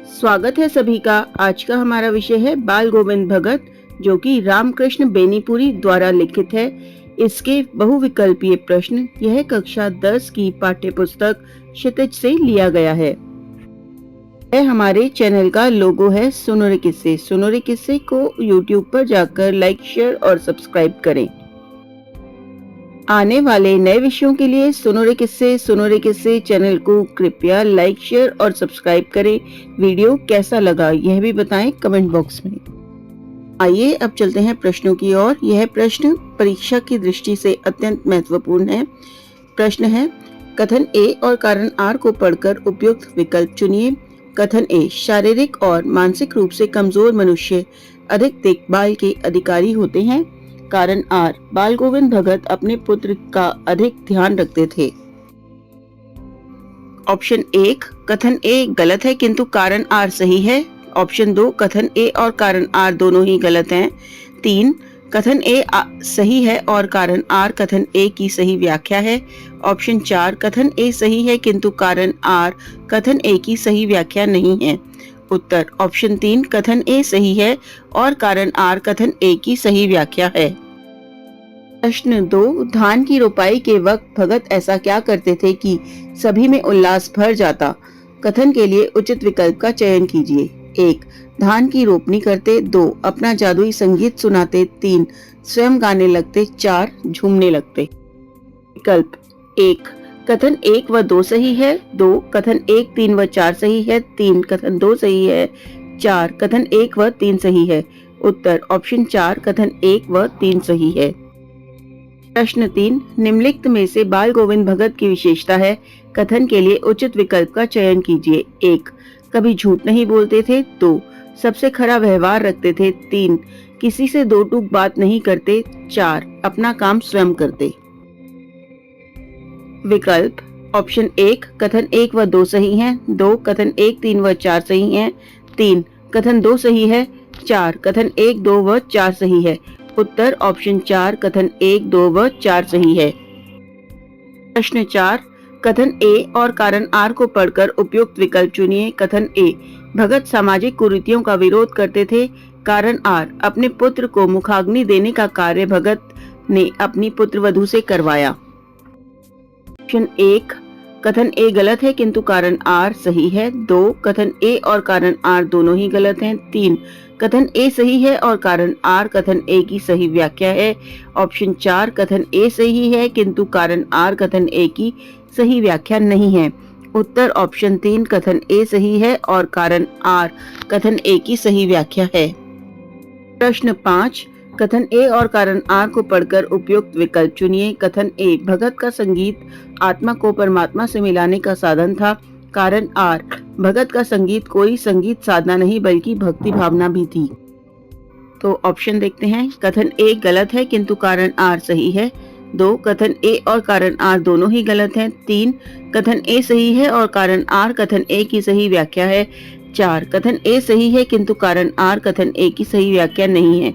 स्वागत है सभी का। आज का हमारा विषय है बाल गोविंद भगत, जो कि रामकृष्ण बेनीपुरी द्वारा लिखित है। इसके बहुविकल्पीय प्रश्न यह कक्षा 10 की पाठ्य पुस्तक क्षितिज से लिया गया है। यह हमारे चैनल का लोगो है सुनो रे किस्से। सुनो रे किस्से को YouTube पर जाकर लाइक, शेयर और सब्सक्राइब करें। आने वाले नए विषयों के लिए सुनो रे किस्से चैनल को कृपया लाइक, शेयर और सब्सक्राइब करें। वीडियो कैसा लगा यह भी बताएं कमेंट बॉक्स में। आइए अब चलते हैं प्रश्नों की ओर। यह प्रश्न परीक्षा की दृष्टि से अत्यंत महत्वपूर्ण है। प्रश्न है, कथन ए और कारण आर को पढ़कर उपयुक्त विकल्प चुनिए। कथन ए, शारीरिक और मानसिक रूप से कमजोर मनुष्य अधिक देखभाल के अधिकारी होते हैं। कारण आर, बाल गोविंद भगत अपने पुत्र का अधिक ध्यान रखते थे। ऑप्शन 1, कथन ए गलत है किंतु कारण आर सही है। ऑप्शन 2, कथन ए और कारण आर दोनों ही गलत हैं। 3, कथन ए सही है और कारण आर कथन ए की सही व्याख्या है। ऑप्शन 4, कथन ए सही है किंतु कारण आर कथन ए की सही व्याख्या नहीं है। उत्तर ऑप्शन 3, कथन ए सही है और कारण आर कथन ए की सही व्याख्या है। प्रश्न 2, धान की रोपाई के वक्त भगत ऐसा क्या करते थे कि सभी में उल्लास भर जाता। कथन के लिए उचित विकल्प का चयन कीजिए। 1, धान की रोपनी करते। 2, अपना जादुई संगीत सुनाते। 3, स्वयं गाने लगते। 4, झूमने लगते। विकल्प 1, कथन 1 व 2 सही है। 2, कथन 1, 3 व 4 सही है। 3, कथन 2 सही है। 4, कथन 1 व 3 सही है। उत्तर ऑप्शन 4, कथन 1 व 3 सही है। प्रश्न 3, निम्नलिखित में से बाल गोविंद भगत की विशेषता है। कथन के लिए उचित विकल्प का चयन कीजिए। 1, कभी झूठ नहीं बोलते थे। 2, सबसे खरा व्यवहार रखते थे। 3, किसी से दो टूक बात नहीं करते। 4, अपना काम स्वयं करते। विकल्प ऑप्शन 1, कथन 1 व 2 सही हैं। 2, कथन 1, 3 व 4 सही हैं। 3, कथन 2 सही है। 4, कथन 1, 2 व 4 सही है। उत्तर ऑप्शन 4, कथन 1, 2 व 4 सही है। प्रश्न 4, कथन ए और कारण आर को पढ़कर उपयुक्त विकल्प चुनिए। कथन ए, भगत सामाजिक कुरीतियों का विरोध करते थे। कारण आर, अपने पुत्र को मुखाग्नि देने का कार्य भगत ने अपनी पुत्रवधू से करवाया। ऑप्शन 1, कथन ए गलत है किंतु कारण आर सही है। 2, कथन ए और कारण आर दोनों ही गलत हैं। 3, कथन ए सही है और कारण आर कथन ए की सही व्याख्या है। ऑप्शन 4, कथन ए सही है किंतु कारण आर कथन ए की सही व्याख्या नहीं है। उत्तर ऑप्शन 3, कथन ए सही है और कारण आर कथन ए की सही व्याख्या है। प्रश्न 5, कथन ए और कारण आर को पढ़कर उपयुक्त विकल्प चुनिए। कथन ए, भगत का संगीत आत्मा को परमात्मा से मिलाने का साधन था। कारण आर, भगत का संगीत कोई संगीत साधना नहीं बल्कि भक्ति भावना भी थी। तो ऑप्शन देखते हैं। कथन ए गलत है किंतु कारण आर सही है। 2, कथन ए और कारण आर दोनों ही गलत हैं। 3, कथन ए सही है और कारण आर कथन ए की सही व्याख्या है। 4, कथन ए सही है किंतु कारण आर कथन ए की सही व्याख्या नहीं है।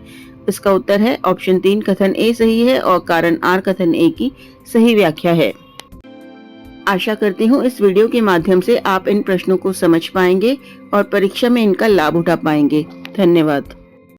इसका उत्तर है ऑप्शन 3, कथन ए सही है और कारण आर कथन ए की सही व्याख्या है। आशा करती हूँ इस वीडियो के माध्यम से आप इन प्रश्नों को समझ पाएंगे और परीक्षा में इनका लाभ उठा पाएंगे। धन्यवाद।